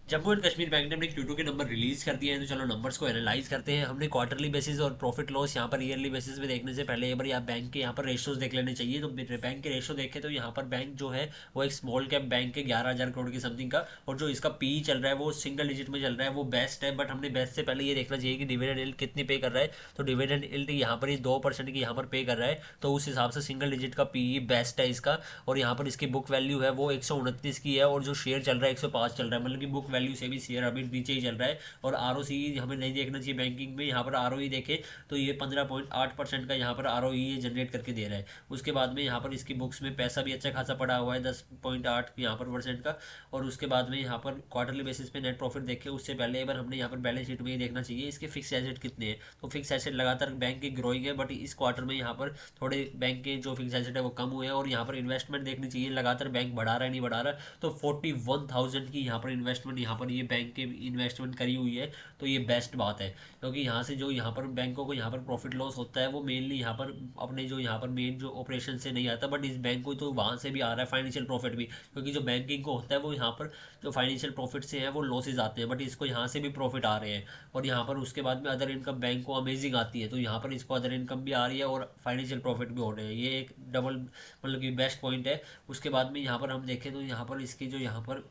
Jammu and Kashmir bank ने अपने Q2 के नंबर रिलीज कर दिए हैं, तो चलो नंबर्स को एनालाइज करते हैं। हमने क्वार्टरली बेसिस और प्रॉफिट लॉस यहाँ पर ईयरली बेसिस पे देखने से पहले एक बार आप बैंक के यहाँ पर रेशोज देख लेने चाहिए। तो बैंक के रेशो देखे तो यहाँ पर बैंक जो है वो एक स्मॉल कैप बैंक है 11,000 करोड़ की समथिंग का, और जो इसका पी चल रहा है वो सिंगल डिजिट में चल रहा है, वो बेस्ट है। बट हमने बेस्ट से पहले ये देखना चाहिए कि डिविडेंड यील्ड कितनी पे कर रहा है। तो डिविडेंड यील्ड यहाँ पर ये 2% की यहाँ पर पे कर रहा है, तो उस हिसाब से सिंगल डिजिट का पी बेस्ट है इसका। और यहाँ पर इसकी बुक वैल्यू है वो 129 की है, और जो शेयर चल रहा है 105 चल रहा है, मतलब कि बुक वैल्यू से भी शेयर अभी नीचे ही चल रहा है। और हमें नहीं देखना चाहिए बैंकिंग में, यहाँ पर देखे तो ये 15.8% का यहाँ पर ये जनरेट करके दे रहा है। उसके बाद में यहाँ पर इसकी बुक्स में पैसा भी अच्छा खासा पड़ा हुआ है 10.8 यहाँ पर परसेंट का। और उसके बाद में यहाँ पर क्वार्टरली बेसिस पे नेट प्रॉफिट देखे उससे पहले एक बार हमने यहाँ पर बैलेंस शीट में ये देखना चाहिए इसके फिक्स एसेट कितने हैं। तो फिक्स एसेट लगातार बैंक की ग्रोइंग है, बट इस क्वार्टर में यहाँ पर थोड़े बैंक के जो फिक्स एसेट है वो कम हुए हैं। और यहाँ पर इन्वेस्टमेंट देखनी चाहिए, लगातार बैंक बढ़ा रहा है नहीं बढ़ा रहा। तो 41,000 की यहाँ पर इन्वेस्टमेंट यहाँ पर ये बैंक के इन्वेस्टमेंट करी हुई है। तो ये बेस्ट बात है, क्योंकि यहाँ से जो यहाँ पर बैंकों को यहाँ पर प्रॉफिट लॉस होता है वो मेनली यहाँ पर अपने जो यहाँ पर मेन जो ऑपरेशन से नहीं आता, बट इस बैंक को तो वहाँ से भी आ रहा है फाइनेंशियल प्रॉफिट भी। क्योंकि जो बैंकिंग को होता है वो यहाँ पर जो फाइनेंशियल प्रॉफिट से है वो लॉसेज आते हैं, बट इसको यहाँ से भी प्रॉफिट आ रहे हैं। और यहाँ पर उसके बाद में अदर इनकम बैंक को अमेजिंग आती है, तो यहाँ पर इसको अदर इनकम भी आ रही है और फाइनेंशियल प्रॉफिट भी हो रहे हैं। ये एक डबल मतलब कि बेस्ट पॉइंट है। उसके बाद में यहाँ पर हम देखें तो यहाँ पर इसकी जो यहाँ पर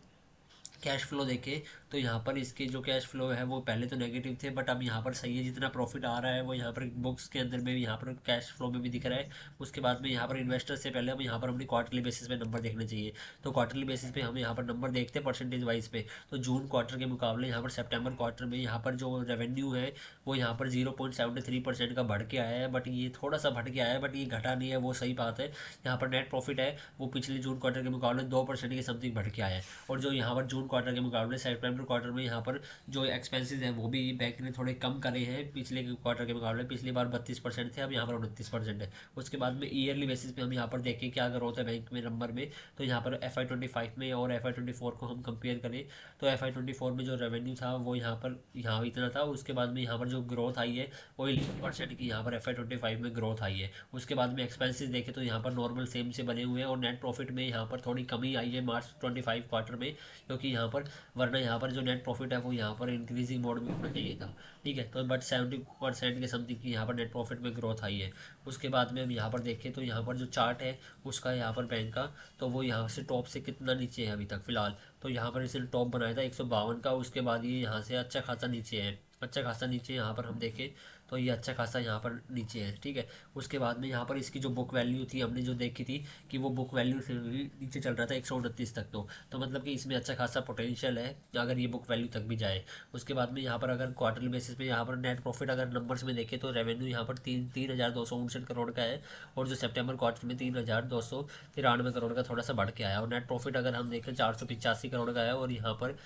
कैश फ्लो देखें तो यहाँ पर इसके जो कैश फ्लो है वो पहले तो नेगेटिव थे, बट अब यहाँ पर सही है। जितना प्रॉफिट आ रहा है वो यहाँ पर बुक्स के अंदर में भी यहाँ पर कैश फ्लो में भी दिख रहा है। उसके बाद में यहाँ पर इन्वेस्टर से पहले हम यहाँ पर अपनी क्वार्टरली बेसिस पे नंबर देखने चाहिए। तो क्वार्टरली बेसिस पे हम यहाँ पर नंबर देखते हैं परसेंटेज वाइज पे। तो जून क्वार्टर के मुकाबले यहाँ पर सेप्टेम्बर क्वार्टर में यहाँ पर जो रेवेन्यू है वो यहाँ पर 0.73% का बढ़ के आया है, बट ये थोड़ा सा बढ़ के आया है, बट ये घटा नहीं है, वो सही बात है। यहाँ पर नेट प्रॉफिट है वो पिछले जून क्वार्टर के मुकाबले 2% के समथिंग बढ़ के आया है। और जो यहाँ पर जून क्वार्टर के मुकाबले सेप्टेम्बर क्वार्टर में यहाँ पर जो एक्सपेंसेस हैं वो भी बैंक ने थोड़े कम करे हैं पिछले क्वार्टर के मुकाबले। पिछली बार 32% थे, अब यहाँ पर 29% है। उसके बाद में ईयरली बेसिस पे हम यहाँ पर देखें क्या ग्रोथ है बैंक में नंबर में। तो यहाँ पर FY 25 में और FY 24 को हम कंपेयर करें तो FY 24 में जो रेवेन्यू था वो यहाँ इतना था। उसके बाद में यहाँ पर जो ग्रोथ आई है वो 11% की यहाँ पर FY 25 में ग्रोथ आई है। उसके बाद में एक्सपेंसेस देखें तो यहाँ पर नॉर्मल सेम से बने हुए हैं, और नेट प्रॉफिट में यहाँ पर थोड़ी कमी आई है मार्च 25 क्वार्टर में, क्योंकि यहाँ पर वरना यहाँ पर जो नेट प्रॉफिट है वो यहाँ पर इंक्रीजिंग मोड में होना चाहिए था। ठीक है, तो बट 70% के समथिंग की यहाँ पर नेट प्रॉफिट में ग्रोथ आई है। उसके बाद में हम यहाँ पर देखें तो यहाँ पर जो चार्ट है उसका यहाँ पर बैंक का, तो वो यहाँ से टॉप से कितना नीचे है अभी तक फिलहाल। तो यहाँ पर इसने टॉप बनाया था 152 का, उसके बाद ये यहाँ से अच्छा खासा नीचे है। अच्छा खासा नीचे यहाँ पर हम देखें तो ये अच्छा खासा यहाँ पर नीचे है। ठीक है, उसके बाद में यहाँ पर इसकी जो बुक वैल्यू थी हमने जो देखी थी कि वो बुक वैल्यू से भी नीचे चल रहा था 129 तक। तो मतलब कि इसमें अच्छा खासा पोटेंशियल है अगर ये बुक वैल्यू तक भी जाए। उसके बाद में यहाँ पर अगर क्वार्टरली बेसिस पे यहाँ पर नेट प्रॉफिट अगर नंबर्स में देखें तो रेवेन्यू यहाँ पर 3,259 करोड़ का है, और जो सितंबर क्वार्टर में 3,293 करोड़ का थोड़ा सा बढ़ के आया। और नेट प्रॉफिट अगर हम देखें 485 करोड़ का है, और यहाँ पर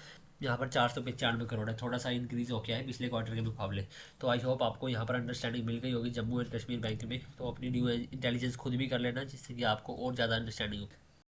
495 करोड़ है, थोड़ा सा इंक्रीज हो गया है पिछले क्वार्टर के मुकाबले। तो आई होप आपको यहाँ पर अंडरस्टैंडिंग मिल गई होगी जम्मू एंड कश्मीर बैंक में। तो अपनी न्यू इंटेलिजेंस खुद भी कर लेना जिससे कि आपको और ज़्यादा अंडरस्टैंडिंग हो।